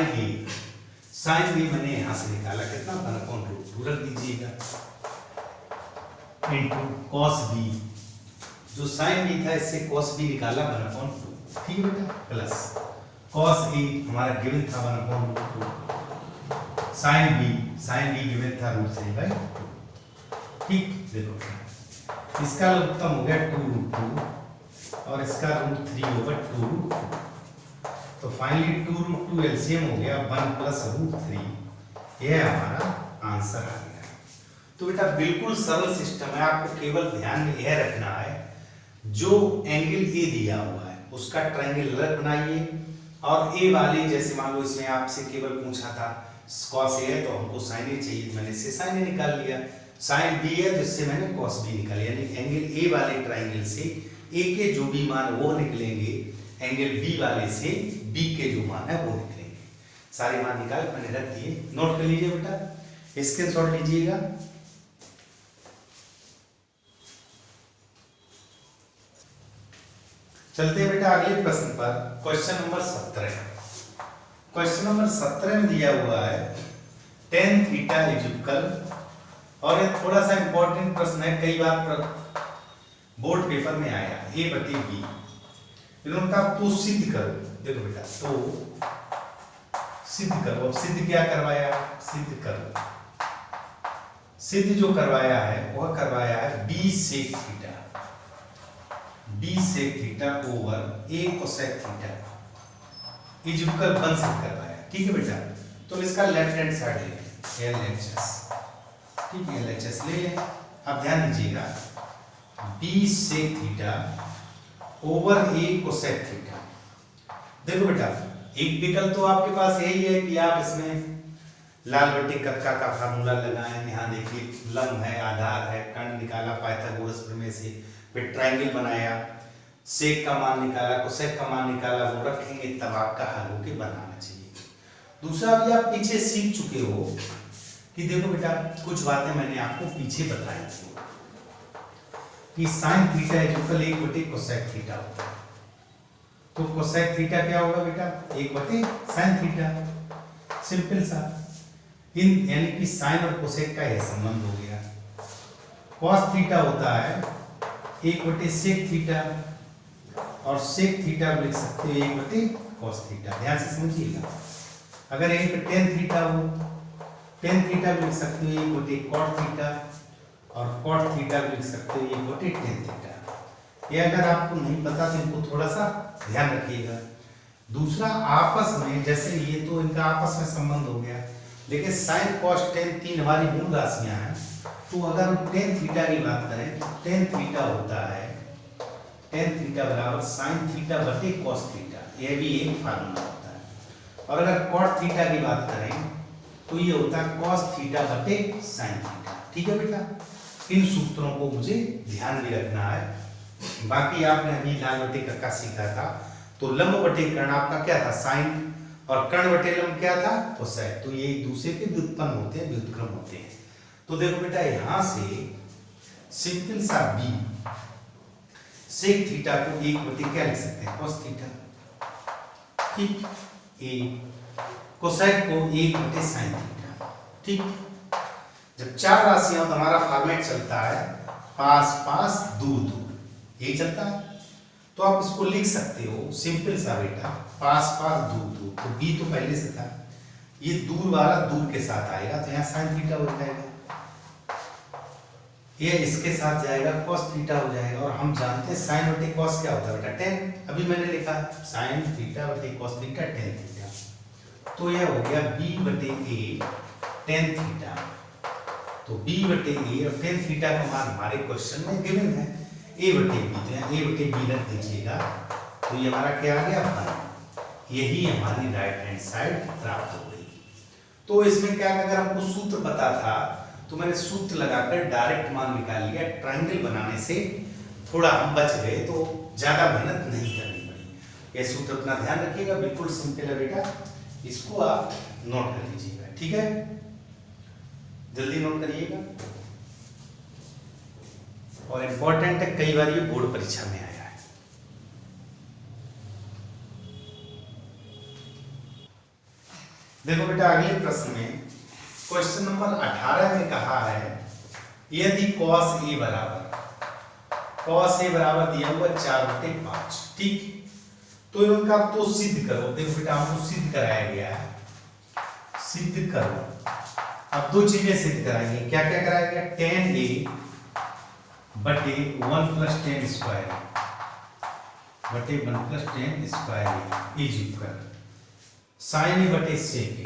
b मैंने यहाँ से निकाला कितना, 1/√2 रख दीजिएगा, इंटू cos b, जो sin b था इससे cos b निकाला 1/2, ठीक है बेटा, प्लस cos a हमारा गिवन था 1/√2, sin b गिवन था √3/2, ठीक। देखो इसका लघुत्तम हो गया 2√2 और इसका √3/2, तो फाइनली 2√2 एलसीएम हो गया 1 + √3, यह हमारा आंसर आ गया। तो बेटा बिल्कुल सरल सिस्टम है, आपको केवल ध्यान में यह रखना है जो एंगल ए दिया हुआ है उसका ट्रायंगल अलग बनाइए, और ए वाले जैसे मान लो इसमें आपसे केवल पूछा था cos a है तो हमको sin a चाहिए, मैंने इससे sin a निकाल लिया, sin b है जिससे मैंने cos b निकाल लिया, यानी एंगल ए वाले ट्रायंगल से a के जो भी मान वो निकलेंगे, एंगल b वाले से b के जो मान है वो निकलेंगे। सारे मान निकाल मैंने रख दिए, नोट कर लीजिए बेटा, स्क्रीनशॉट लीजिएगा। चलते हैं बेटा अगले प्रश्न पर, क्वेश्चन नंबर 17। क्वेश्चन नंबर 17 में दिया हुआ है tan थीटा इक्वल, और ये थोड़ा सा इंपॉर्टेंट प्रश्न है, कई बार बोर्ड पेपर में आया, a बटे b, इन्होंने कहा तो सिद्ध करो। देखो बेटा तो सिद्ध करो, अब सिद्ध क्या करवाया, सिद्ध करो, सिद्ध जो करवाया है वह करवाया है b sec theta, b sec theta over a cosec theta equal 1 से करवाया, ठीक है बेटा। तो इसका लेफ्ट हैंड साइड ले लें, LHS, ठीक है, LHS ले लें। अब ध्यान दीजिएगा b sec theta over a cosec theta. देखो बेटा एक विकल्प तो आपके पास यही है कि आप इसमें लाल बटे कक्का का फार्मूला लगाएं। यहाँ देखिए लंब है, आधार है, कर्ण निकाला पाइथागोरस प्रमेय से, फिर ट्रायंगल बनाया, सेक का मान निकाला, कोसेक का मान निकाला, वो रखेंगे तब आपका हल होके बनाना चाहिए। दूसरा भी आप पीछे सीख चुके हो कि देखो बेटा कुछ बातें मैंने आपको पीछे बताई थी कि sin थीटा इक्वल 1 बटे कोसेक थीटा होता है। तो कोसेक थीटा क्या होगा बेटा, 1 बटे sin थीटा, सिंपल सा, इन यानी कि sin और कोसेक का यह संबंध हो गया। cos थीटा होता है 1 बटे sec थीटा, और sec थीटा लिख सकते हो 1 बटे cos थीटा। ध्यान से समझिएगा, अगर यहीं पे tan थीटा हो, tan थीटा भी लिख सकते हो 1 बटे cot थीटा, और cot थीटा भी लिख सकते हो 1 बटे tan थीटा। ये अगर आपको नहीं पता तो इनको थोड़ा सा ध्यान रखिएगा। दूसरा आपस में, जैसे ये तो इनका आपस में संबंध हो गया, लेकिन sin cos tan तीन हमारी मूल राशियां हैं। तो अगर हम tan थीटा की बात करें तो tan थीटा होता है, tan थीटा बराबर sin थीटा बटे cos थीटा, यह भी एक फार्मूला होता है। और अगर कॉट थीटा की बात करें तो ये होता है कॉस थीटा बटे साइन थीटा। ठीक है बेटा, इन सूत्रों को मुझे ध्यान भी रखना है। बाकी आपने अभी लाल बटे कक्का सीखा था, तो लंब बटे कर्ण आपका क्या था, साइन, और कर्ण बटे लंब क्या था, कोसाइन। तो ये एक दूसरे के व्युत्पन्न होते हैं, व्युत्क्रम होते हैं। तो देखो बेटा, यहां से सिंपल सा बी सेक थीटा को 1 क्या लिख सकते हैं, cos थीटा। ठीक, ए कोसाइन को 1 sin थीटा। ठीक, जब चार राशियां तो हमारा फॉर्मेट चलता है पास पास दूर दूर, यही चलता है। तो आप इसको लिख सकते हो सिंपल सा बेटा, पास पास दूर दूर। तो बी तो पहले से था, ये दूर वाला दूर के साथ आएगा तो यहाँ sin थीटा हो जाएगा, ये इसके साथ जाएगा cos थीटा हो जाएगा। और हम जानते हैं sin बटे cos क्या होता है बेटा, tan। अभी मैंने लिखा sin थीटा बटे cos थीटा tan थीटा। तो यह हो गया b बटे a tan थीटा। तो b बटे a और tan थीटा का मान हमारे क्वेश्चन में गिवन है a बटे b। तो यहाँ a बटे b रख दीजिएगा, तो ये हमारा क्या आ गया, 1। यही हमारी राइट हैंड साइड प्राप्त हो गई। तो इसमें क्या, अगर हमको सूत्र पता था तो मैंने सूत्र लगाकर डायरेक्ट मान निकाल लिया। ट्रायंगल बनाने से थोड़ा हम बच गए, तो ज्यादा मेहनत नहीं करनी पड़ी। ये सूत्र अपना ध्यान रखिएगा, बिल्कुल सिंपल है बेटा, इसको आप नोट कर लीजिएगा। ठीक है, जल्दी नोट करिएगा, और इंपॉर्टेंट है, कई बार ये बोर्ड परीक्षा में आया है। देखो बेटा, अगले प्रश्न में क्वेश्चन नंबर 18 में कहा है, यदि cos a बराबर दिया हुआ 4/5। ठीक, तो इनका तो सिद्ध करो। देखो बेटा, हमको सिद्ध कराया गया है, सिद्ध करो। अब दो चीजें सिद्ध कराएंगे, क्या क्या कराया गया, tan a बटे 1 + tan स्क्वायर बटे 1 + tan square is equal sin a बटे sec a,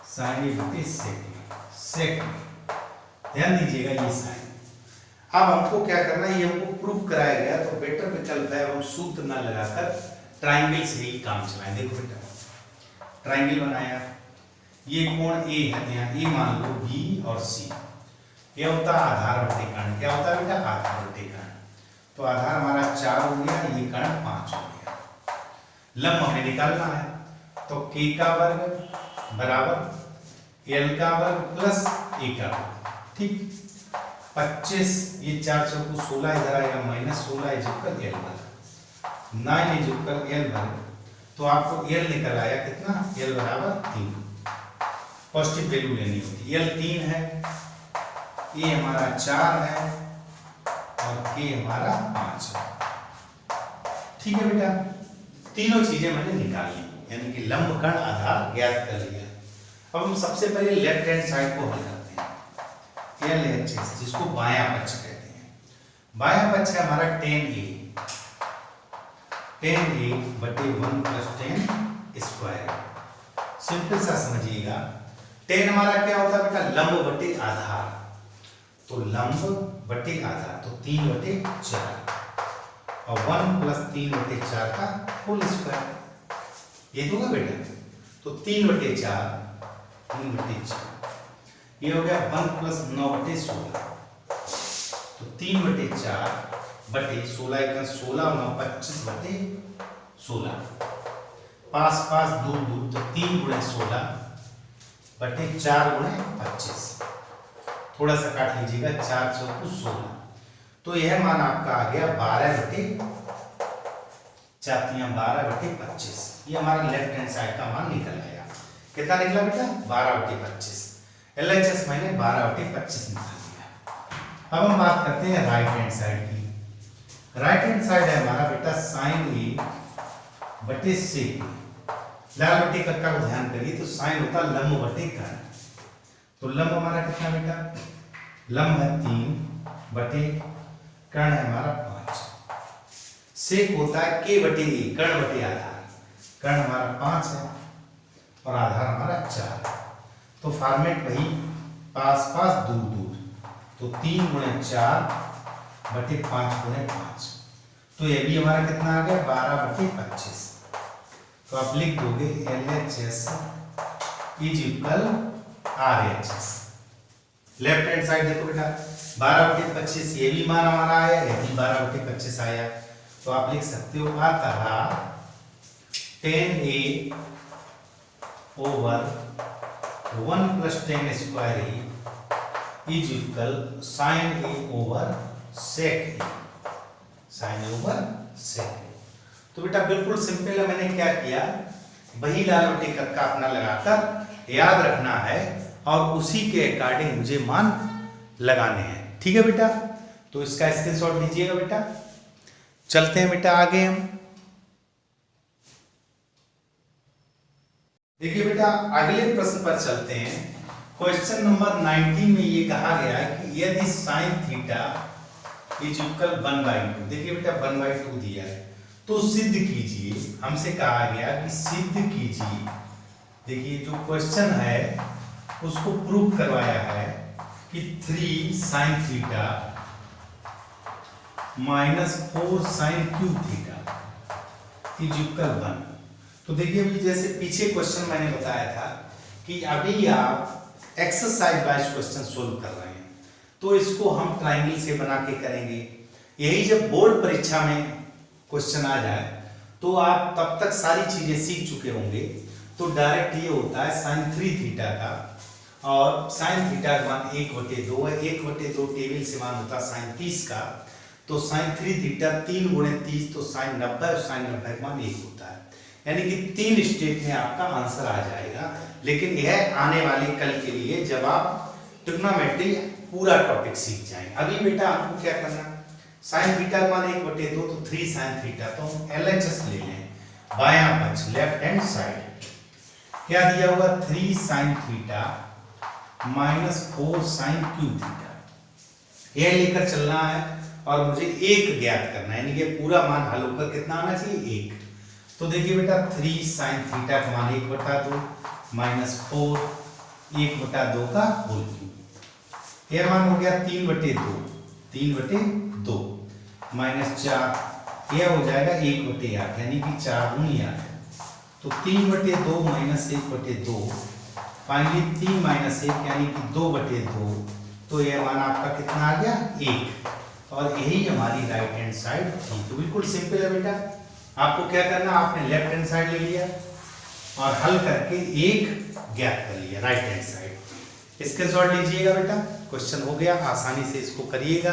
sin a बटे sec a। ध्यान दीजिएगा, ये साइन। अब हमको क्या करना है, ये हमको प्रूफ कराया गया, तो बेटर विकल्प है हम सूत्र ना लगाकर ट्रायंगल से ही काम चलाएं। देखो बेटा, ट्रायंगल बनाया, ये कोण A है, यहाँ A मान लो B और C। ये होता है आधार बटे कर्ण। क्या होता है बेटा, आधार बटे कर्ण। तो आधार हमारा 4 हो गया, ये कर्ण 5 हो गया। लंब हमें निकालना है, तो K का वर्ग बराबर L का वर्ग प्लस A का वर्ग। ठीक, 25, ये 4 चौको 16 इधर आएगा, -16 इज इक्वल L वर्ग, 9 इज इक्वल L वर्ग। तो आपको L निकल आया कितना, L बराबर 3। पॉजिटिव वैल्यू लेनी होती है। L 3 है, A हमारा 4 है, और K हमारा 5 है। ठीक है बेटा, तीनों चीजें मैंने निकाल ली, यानी कि लंब कर्ण आधार ज्ञात कर लिया। अब हम सबसे पहले लेफ्ट हैंड साइड को हल करते हैं, LHS, जिसको बायां पक्ष कहते हैं। बायां पक्ष है हमारा tan a बटे 1 + tan स्क्वायर। सिंपल सा समझिएगा, tan हमारा क्या होता है बेटा, लंब बटे आधार। तो लंब बटे आधार, तो 3/4, और 1 + 3/4 का होल स्क्वायर, ये होगा बेटा। तो 3/4, 3/4, ये हो गया 1 + 9/16। तो 3/4 बटे 16 × 16 और 9 25/16। पास पास दूर दूर, तो 3 × 16 बटे 4 × 25। थोड़ा सा काट लीजिएगा, 4 चौको 16। तो यह मान आपका आ गया 12/25। ये हमारा लेफ्ट हैंड साइड का मान निकल आया। कितना निकला बेटा, 12/25। LHS मैंने 12/25 निकाल दिया। अब हम बात करते हैं राइट हैंड साइड की। राइट हैंड साइड है हमारा बेटा sin a बटे sec a। लाल बटे कक्का को ध्यान करिए, तो साइन होता है लंब बटे कर्ण। तो लंब हमारा कितना बेटा, लंब है 3 बटे कर्ण है हमारा 5। सेक होता है k बटे a, कर्ण बटे आधार। कर्ण हमारा 5 है और आधार हमारा 4। तो फॉर्मेट वही, पास पास दूर दूर, तो 3 × 4 बटे 5 × 5। तो ये भी हमारा कितना आ गया, 12/25। तो आप लिख दोगे LHS is equal RHS। Left hand side देखो बेटा 12/25 ये भी मान हमारा आया, ये भी 12/25 आया, तो आप लिख सकते हो अतः 10A over 1 + 10 square A is equal sin A over sec A, sin A over sec A। तो बेटा बिल्कुल सिंपल है, मैंने क्या किया, वही लाल बटे कक्का अपना लगाकर याद रखना है और उसी के अकॉर्डिंग मुझे मान लगाने हैं। ठीक है बेटा, तो इसका स्क्रीनशॉट लीजिएगा बेटा। चलते हैं बेटा आगे हम। देखिए बेटा अगले प्रश्न पर चलते हैं। क्वेश्चन नंबर 19 में ये कहा गया है कि यदि साइन थीटा इज इक्वल 1/2, देखिए बेटा 1/2 दिया है, तो सिद्ध कीजिए। हमसे कहा गया कि सिद्ध कीजिए, देखिए जो क्वेश्चन है उसको प्रूव करवाया है कि 3 sin theta -4 sin cube theta is equal 1। तो देखिए अभी जैसे पीछे क्वेश्चन मैंने बताया था कि अभी आप एक्सरसाइज वाइज क्वेश्चन सोल्व कर रहे हैं, तो इसको हम ट्रायंगल से बना के करेंगे। यही जब बोर्ड परीक्षा में क्वेश्चन आ जाए तो आप तब तक सारी चीजें सीख चुके होंगे। तो डायरेक्ट ये होता है sin 3 थीटा का, और sin थीटा का मान 1/2 है, 1/2 टेबल से मान होता है sin 30 का, तो sin 3 थीटा 3 × 30 तो sin 90, और sin 90 का मान 1 होता है, यानी कि 3 स्टेप में आपका आंसर आ जाएगा। लेकिन यह आने वाले कल के लिए जब आप ट्रिग्नोमेट्री पूरा टॉपिक सीख जाएं। अभी बेटा आपको क्या करना, sin थीटा का मान 1/2 तो 3 sin थीटा, तो हम LHS ले लें बायां पक्ष लेफ्ट हैंड साइड। क्या दिया हुआ 3 sin theta -4 sin cube theta, यह लेकर चलना है और मुझे 1 ज्ञात करना है, यानी कि पूरा मान हल होकर कितना आना चाहिए 1। तो देखिए बेटा 3 sin थीटा का मान 1/2 -4 1/2 का होल क्यूब, यह मान हो गया 3/2 3/2 -4, यह हो जाएगा 1/8, यानी कि 4 × 8, तो 3/2 -1/2, फाइनली 3 - 1 यानी कि 2/2, तो यह मान आपका कितना आ गया 1, और यही हमारी राइट हैंड साइड थी। तो बिल्कुल सिंपल है बेटा, आपको क्या करना, आपने लेफ्ट हैंड साइड ले लिया और हल करके 1 ज्ञात कर लिया राइट हैंड साइड। स्क्रीनशॉट लीजिएगा बेटा, क्वेश्चन हो गया, आसानी से इसको करिएगा।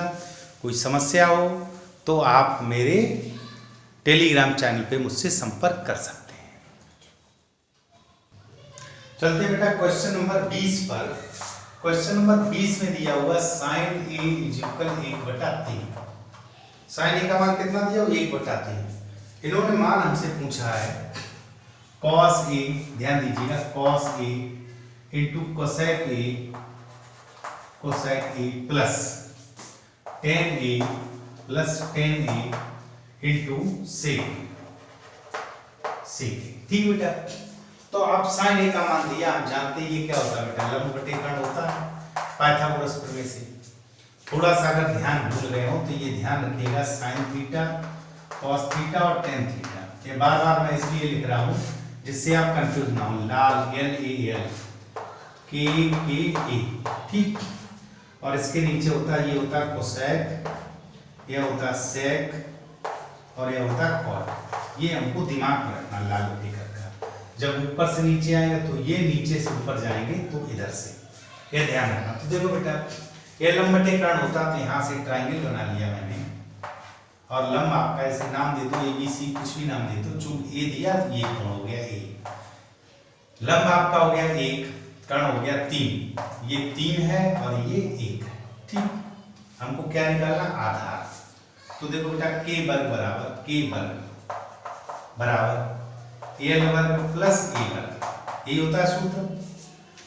कोई समस्या हो तो आप मेरे टेलीग्राम चैनल पे मुझसे संपर्क कर सकते हैं। चलते बेटा क्वेश्चन नंबर 20 पर। क्वेश्चन नंबर 20 में दिया हुआ sin A is equal 1/3। sin A का मान कितना दिया हुआ 1/3। इन्होंने मान हमसे पूछा है cos A, ध्यान दीजिएगा cos A into cosec A plus tan A plus tan A into sec A। ठीक बेटा, तो अब sin A का मान दिया, हम जानते हैं ये क्या होता है बेटा, लंब बटे कर्ण होता है पाइथागोरस प्रमेय से। थोड़ा सा अगर ध्यान भूल गए हो तो ये ध्यान रखिएगा sin थीटा cos थीटा और tan थीटा, ये बार-बार मैं इसलिए लिख रहा हूँ जिससे आप कंफ्यूज ना हो। लाल LAL KA, ठीक, और इसके नीचे होता है, ये होता है कोसेक, ये होता है सेक, और ये होता है कॉट। ये हमको दिमाग में रखना लाल बटे का। जब ऊपर से नीचे आएगा तो ये नीचे से ऊपर जाएंगे तो इधर से, ये ध्यान रखना। तो देखो बेटा ये लंब बटे कर्ण होता, तो यहाँ से ट्राइंगल बना लिया मैंने, और लंब आपका ऐसे नाम दे दो ABC, कुछ भी नाम दे दो, चूंकि A दिया ये कोण हो गया A, लंब आपका हो गया 1, कर्ण हो गया 3, ये 3 है और ये 1 है। ठीक, हमको क्या निकालना, आधार। तो देखो बेटा K वर्ग बराबर K वर्ग बराबर L वर्ग प्लस A वर्ग, ये होता है सूत्र।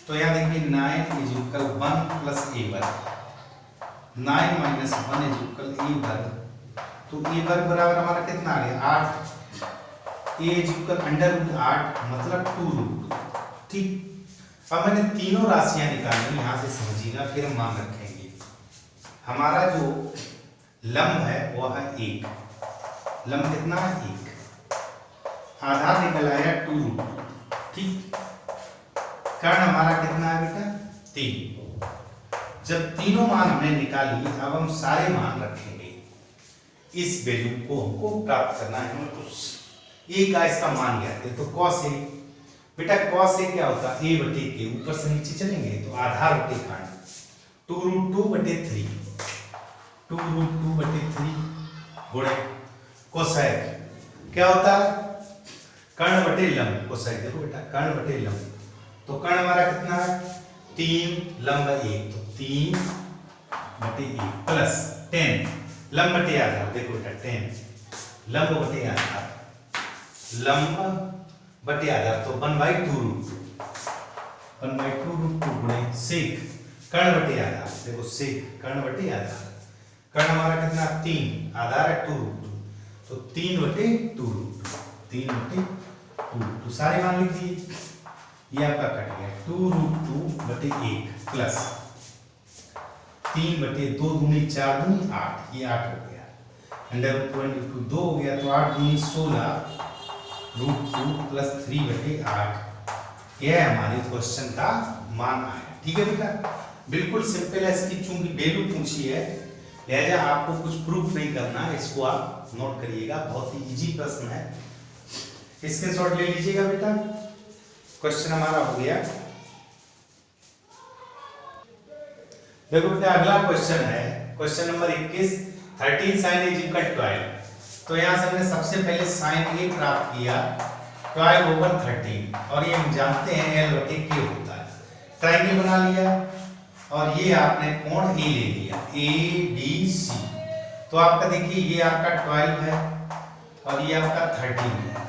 तो यहाँ देखिए 9 इज इक्वल 1 प्लस A वर्ग, 9 - 1 इज इक्वल A वर्ग, तो A वर्ग बराबर हमारा कितना आ गया 8, A इज इक्वल √8 मतलब 2√2। ठीक, अब मैंने तीनों राशियां निकाली, यहाँ से समझिएगा फिर हम मान रखेंगे। हमारा जो लंब है वो है 1, लंब कितना है 1, आधार निकल आया 2√2। ठीक, कर्ण हमारा कितना है बेटा 3। जब तीनों मान हमने निकाली, अब हम सारे मान रखेंगे। इस वैल्यू को हमको प्राप्त करना है, हमें कुछ ए का इसका मान ज्ञात है। तो cos a, बेटा cos a क्या होता है, a बटे के, ऊपर से नीचे चलेंगे तो आधार बटे कर्ण 2√2 बटे 3, 2√2 बटे 3 गुणे कोसाइक क्या होता है, कर्ण बटे लंब। कोसाइक देखो बेटा, कर्ण बटे लंब, तो कर्ण हमारा कितना है 3, लंब 1, तो 3 बटे 1 प्लस 10 लंब बटे आधार। देखो बेटा 10 लंब बटे आधार, लंब बटे आधार, तो 1/2√2, 1/2√2 गुणे सेक कर्ण बटे आधार। देखो सेक कर्ण बटे आधार, कर्ण हमारा कितना 3, आधार है 2√2, तो 3 बटे 2√2, 3 बटे 2√2 सारे मान लिख दिए। ये आपका कट गया 2√2 बटे 1 प्लस 3 बटे 2 दूनी 4 दूनी 8, ये 8 हो गया। √22 2 हो गया, तो 8 दूनी 16 √2 प्लस 3 बटे 8, यह हमारे क्वेश्चन का मान आया। ठीक है बेटा, बिल्कुल सिंपल है। इसकी चूंकि वैल्यू पूछी है, लिहाजा आपको कुछ प्रूफ नहीं करना है, इसको आप नोट करिएगा, बहुत ही इजी प्रश्न है। स्क्रीनशॉट ले लीजिएगा बेटा। क्वेश्चन हमारा हो गया। देखो बेटा अगला क्वेश्चन है, क्वेश्चन नंबर 21, 13 sin a = 12। तो यहां से हमने सबसे पहले sin a प्राप्त किया 12/13, और ये हम जानते हैं l बटे k होता है। ट्रायंगल बना लिया, और ये आपने कोण a ले लिया, ABC। तो आपका देखिए ये आपका 12 है और ये आपका 13 है।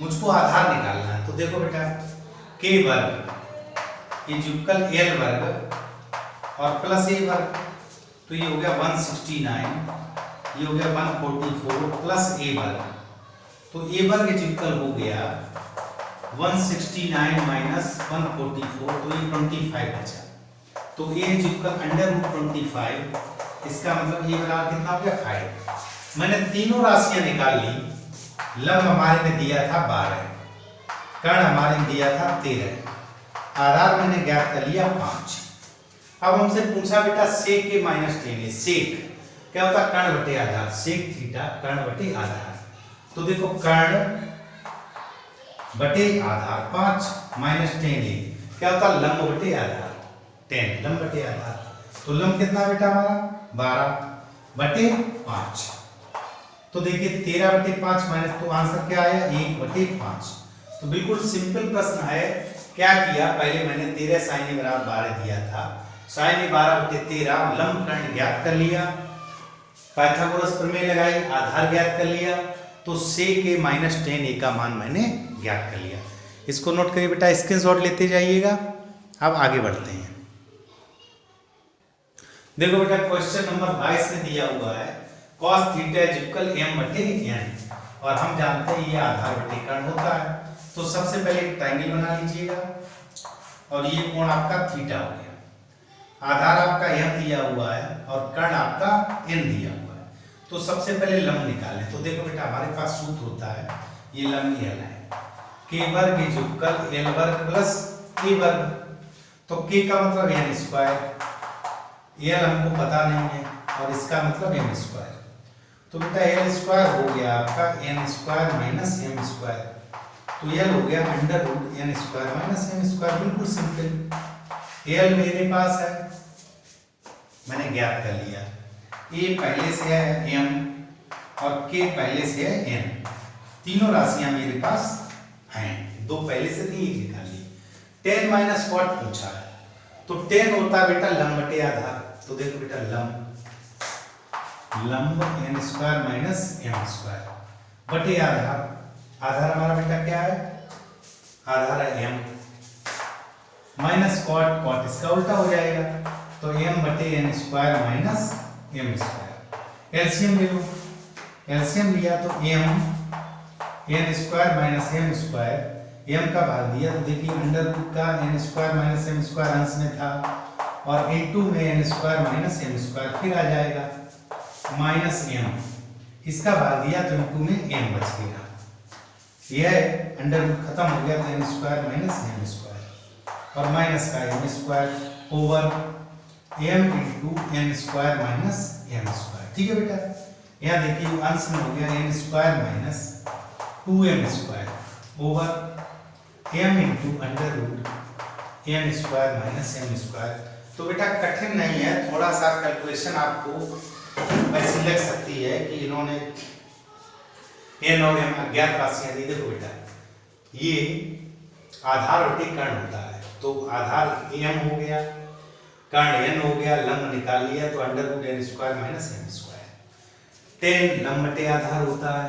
मुझको आधार निकालना है, तो देखो बेटा k वर्ग इक्वल l वर्ग और प्लस a वर्ग, तो ये हो गया 169, ये हो गया 144 प्लस a वर्ग, तो a वर्ग इक्वल हो गया 169 माइनस 144, तो ये 25 बचा। तो a इक्वल √25, इसका मतलब ये बराबर कितना हो गया 5। मैंने तीनों राशियां निकाल ली। लंब हमारे ने दिया था 12, कर्ण हमारे ने दिया था 13, आधार मैंने ज्ञात कर लिया 5। अब हमसे पूछा बेटा सेक के -10 है। सेक क्या होता है, कर्ण बटे आधार, सेक थीटा कर्ण बटे आधार। तो देखो कर्ण बटे आधार 5 -10 है, क्या होता है लंब बटे आधार 10, लंब बटे आधार। तो लंब कितना बेटा हमारा 12 बटे 5। तो देखिए 13 बटे 5 माइनस, तो आंसर क्या आया 1 बटे 5। तो बिल्कुल सिंपल प्रश्न है। क्या किया, पहले मैंने 13 sin a बराबर 12 दिया था, sin a 12 बटे 13, लंब कर्ण ज्ञात कर लिया, पाइथागोरस प्रमेय लगाई, आधार ज्ञात कर लिया, तो सेक के -10a का मान मैंने ज्ञात कर लिया। इसको नोट करिए बेटा, स्क्रीनशॉट लेते जाइएगा। अब आगे बढ़ते हैं। देखो बेटा क्वेश्चन नंबर 22 में दिया हुआ है cos थीटा इक्वल m बटे n, और हम जानते हैं ये आधार बटे कर्ण होता है। तो सबसे पहले एक ट्रायंगल बना लीजिएगा, और ये कोण आपका थीटा हो गया, आधार आपका m दिया हुआ है और कर्ण आपका n दिया हुआ है। तो सबसे पहले लंब निकालें। तो देखो बेटा हमारे पास सूत्र होता है, ये लंब l है, k वर्ग इक्वल l वर्ग प्लस a वर्ग। तो k का मतलब n स्क्वायर, l हमको पता नहीं है, और इसका मतलब m स्क्वायर। तो बेटा l स्क्वायर हो गया आपका n square minus m square, तो l हो गया √n square minus m square. बिल्कुल सिंपल। l मेरे पास है, मैंने ज्ञात कर लिया, a पहले से है m और k पहले से है n, तीनों राशियां मेरे पास हैं, दो पहले से थी एक निकाल ली। 10 माइनस व्हाट पूछा है, तो 10 होता है बेटा लंब बटे आधार। तो देखो बेटा लंब n square minus m square बटे आधार, आधार हमारा बेटा क्या है, आधार है m माइनस कॉट, कॉट इसका उल्टा हो जाएगा, तो m बटे n square minus m square. LCM ले लो, एलसीएम लिया तो m n square minus m square, m का भाग दिया तो देखिए √ का n square minus m square अंश में था, और इनटू में n square minus m square फिर आ जाएगा माइनस m, इसका भाग दिया तो इनटू में m बच गया। यह अंडर रूट खत्म हो गया तो m square minus m square और माइनस का m square over m into m square minus m square. ठीक है बेटा, यहाँ देखिए अंश में हो गया m square minus 2m square over m into under root m square minus m square. तो बेटा कठिन नहीं है, थोड़ा सा कैलकुलेशन आपको ऐसी लग सकती है कि इन्होंने एन और एम अज्ञात राशियां दी। देखो बेटा ये आधार बटे कर्ण होता है, तो आधार एम हो गया, कर्ण एन हो गया, लंब निकाल लिया तो under root n square minus m square. Tan लंब बटे आधार होता है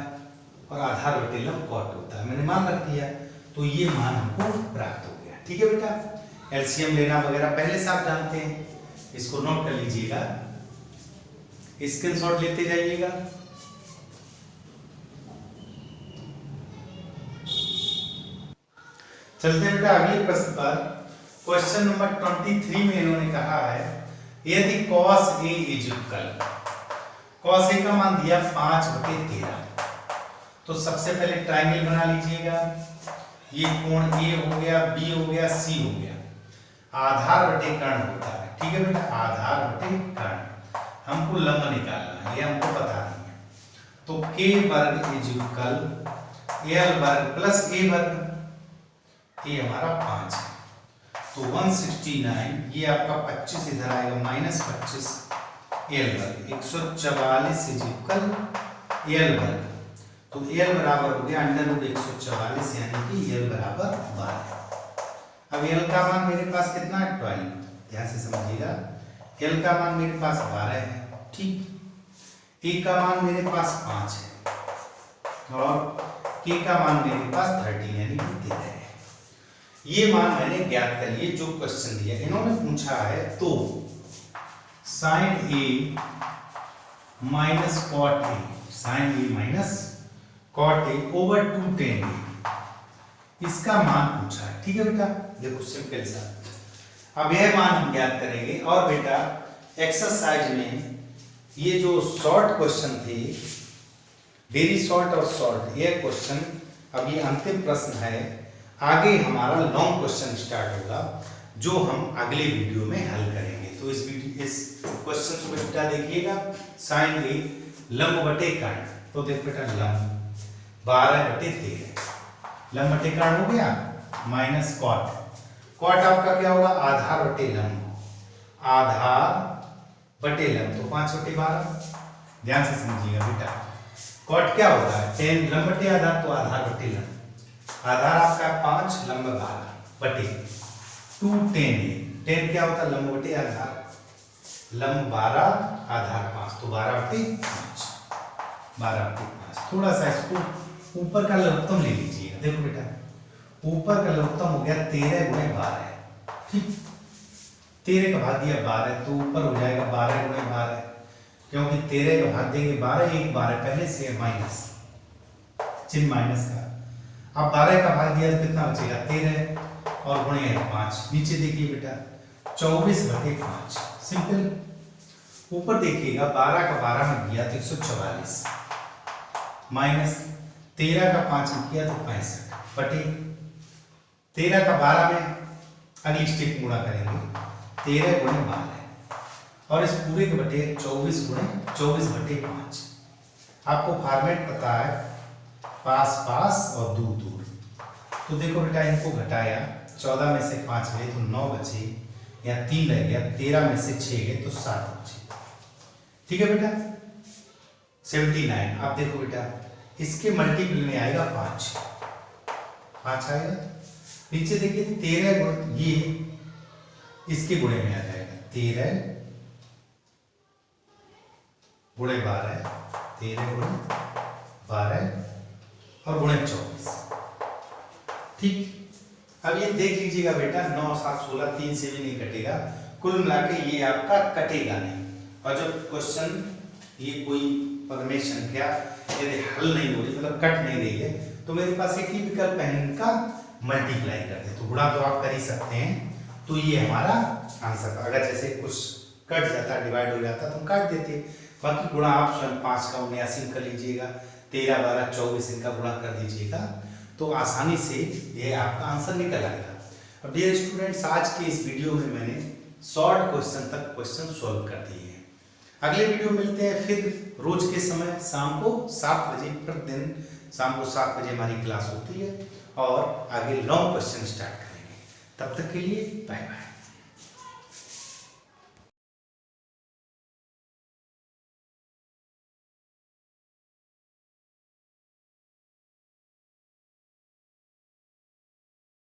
और आधार बटे लंब कॉट होता है, मैंने मान रख दिया तो ये मान हमको प्राप्त हो गया। ठीक है बेटा, एलसीएम लेना वगैरह पहले से आप जानते हैं, इसको नोट कर लीजिएगा, स्क्रीनशॉट लेते जाइएगा। चलते हैं बेटा अगले प्रश्न पर। क्वेश्चन नंबर 23 में इन्होंने कहा है यदि cos A is equal, cos A का मान दिया 5/13, तो सबसे पहले ट्रायंगल बना लीजिएगा। ये कोण A हो गया, B हो गया, C हो गया, आधार बटे कर्ण होता है। ठीक है बेटा, आधार बटे कर्ण, हमको लंब निकालना है, ये हमको पता नहीं है। तो k वर्ग इज इक्वल l वर्ग प्लस a वर्ग, ये हमारा 5 है, तो 169, ये आपका 25 इधर आएगा माइनस 25 l वर्ग, 144 इज इक्वल l वर्ग, तो l बराबर हो गया अंडर रूट 144 यानी कि l बराबर 12। अब l का मान मेरे पास कितना है 12, ध्यान से समझिएगा, l का मान मेरे पास 12 है। ठीक, a का मान मेरे पास 5 है और k का मान मेरे पास 13 यानी कि 13 है। ये मान मैंने ज्ञात कर लिए जो क्वेश्चन दिया इन्होंने पूछा है। तो sin a minus cot a, sin a minus cot a over 2 tan a, इसका मान पूछा है। ठीक है बेटा, देखो सिंपल सा, अब यह मान हम ज्ञात करेंगे। और बेटा एक्सरसाइज में ये जो शॉर्ट क्वेश्चन थे, वेरी शॉर्ट और शॉर्ट, ये क्वेश्चन अब ये अंतिम प्रश्न है, आगे हमारा लॉन्ग क्वेश्चन स्टार्ट होगा जो हम अगले वीडियो में हल करेंगे। तो इस क्वेश्चन को बेटा देखिएगा, sin a लंब बटे कर्ण, तो देख बेटा लंब 12/13, लंब बटे कर्ण हो गया माइनस कॉट, कॉट आपका क्या होगा आधार बटे लंब, आधार बटे लंब तो 5/12। ध्यान से समझिएगा बेटा, कॉट क्या होता है 10 लंब बटे आधार, तो आधार बटे लंब, आधार आपका 5 लंब 12 बटे 2 10 है, 10 क्या होता है लंब बटे आधार, लंब 12 आधार 5, तो 12/5, 12/5। थोड़ा सा इसको ऊपर का लघुत्तम ले लीजिएगा। देखो बेटा ऊपर का लघुत्तम हो गया 13 गुणे 12, ठीक, 13 का भाग दिया 12 तो ऊपर हो जाएगा 12 गुणे 12, क्योंकि 13 का भाग देंगे 12, एक 12 पहले से माइनस, चिन्ह माइनस का। अब 12 का भाग दिया तो कितना बचेगा 13 और गुणे 5, नीचे देखिए बेटा 24/5, सिंपल। ऊपर देखिएगा 12 का 12 में दिया तो 144 माइनस 13 का 5 में किया तो 65 बटे 13 का 12 में अगली स्टेप गुणा करेंगे 13 गुणे 12 और इस पूरे के बटे 24/5। आपको फॉर्मेट पता है, पास पास और दूर दूर, तो देखो बेटा इनको घटाया, 14 में से 5 गए तो 9 बचे, या 3 रह गया, 13 में से 6 गए तो 7 बचे। ठीक है बेटा 79। अब देखो बेटा इसके मल्टीपल में आएगा 5 आएगा, नीचे देखिए 13 गुणे, ये इसके गुणे में आ जाएगा 13 गुणे 12, 13 गुणे 12 और गुणे 24। ठीक, अब ये देख लीजिएगा बेटा 9 7 16, 3 से भी नहीं कटेगा, कुल मिला के ये आपका कटेगा नहीं। और जो क्वेश्चन ये कोई पदमेश संख्या यदि हल नहीं हो रही, मतलब कट नहीं रही है, तो मेरे पास एक ही विकल्प है, इनका मल्टीप्लाई कर दे, तो गुणा तो आप कर ही सकते हैं, तो ये हमारा आंसर था। अगर जैसे कुछ कट जाता, डिवाइड हो जाता तो हम काट देते, बाकी गुणा आप स्वयं 5 का 79 कर लीजिएगा, 13 12 24 इनका गुणा कर दीजिएगा, तो आसानी से ये आपका आंसर निकल आएगा। अब डियर स्टूडेंट्स, आज के इस वीडियो में मैंने शॉर्ट क्वेश्चन तक क्वेश्चन सॉल्व कर दिए हैं। अगले वीडियो मिलते हैं फिर रोज के समय शाम को 7 बजे, प्रतिदिन शाम को 7 बजे हमारी क्लास होती है और आगे लॉन्ग क्वेश्चन स्टार्ट करेंगे। तब तक के लिए बाय बाय।